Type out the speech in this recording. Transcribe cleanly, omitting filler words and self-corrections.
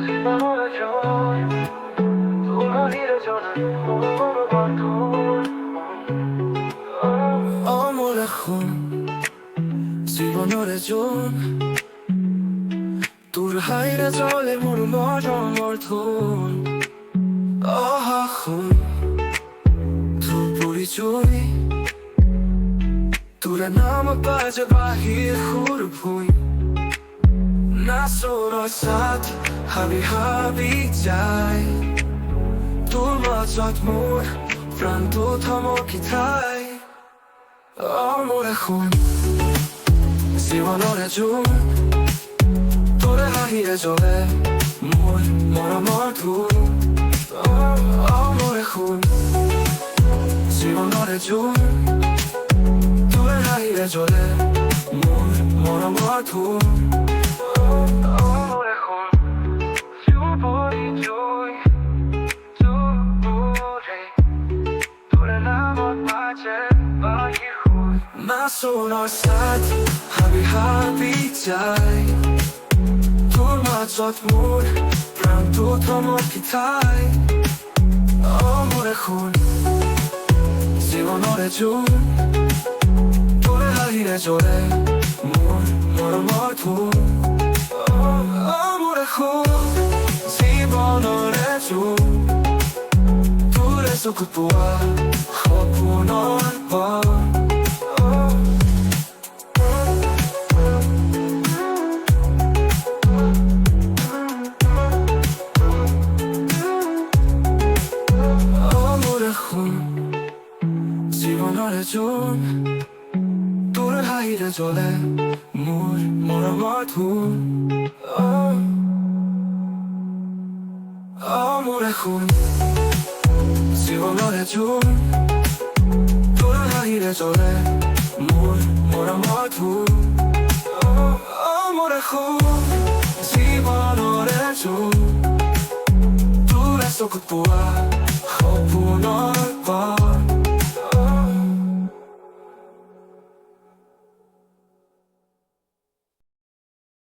জীবনের জয় তোমার নির্জনে মোর বন্ধন অমর এখন জীবনের জন তোর হাইরে চলে মোর মরমর ধন অহখন তোর পরিচয় তোর নাম বাজে বাহির হুর ভুই না সোরর সাথ হাবি হাবি যাই তোর মাজত মোর প্রাণ তো থমকি ঠাই অমর এখন জীবনের জন তোরে হাহিরে জ্বলে মোর মৰমৰ ধুন অমৰ এখন জীৱনৰে জোন তোৰে হাহিৰে জ্বলে মোৰ মৰমৰ ধুন অমৰ এখন যুৱৰী জয় যুৱৰে তোৰে নামত বাজে বাহিৰ সুৰ নাচোনৰ সাথ হাবি হাবি যায় তোৰ মাজত মোৰ প্ৰাণটো থমকি ঠাই অমৰ এখন জীৱনৰে জোন তোৰে হাঁহিৰে জ্বলে মোৰ মৰমৰ ধুন অমৰ এখন জীৱনৰে জোন তোৰে চকুত পোৱা সপোনৰ বন জীবনৰে জোন তোৰ হাঁহিৰে জ্বলে মোৰ মৰমৰ ধুন অমৰ এখন জীৱনৰে জোন তোৰ হাঁহিৰে জ্বলে মোৰ মৰমৰ ধুন অমৰ এখন জীৱনৰে জোন তোৰে চকুত পোৱা সপোনৰ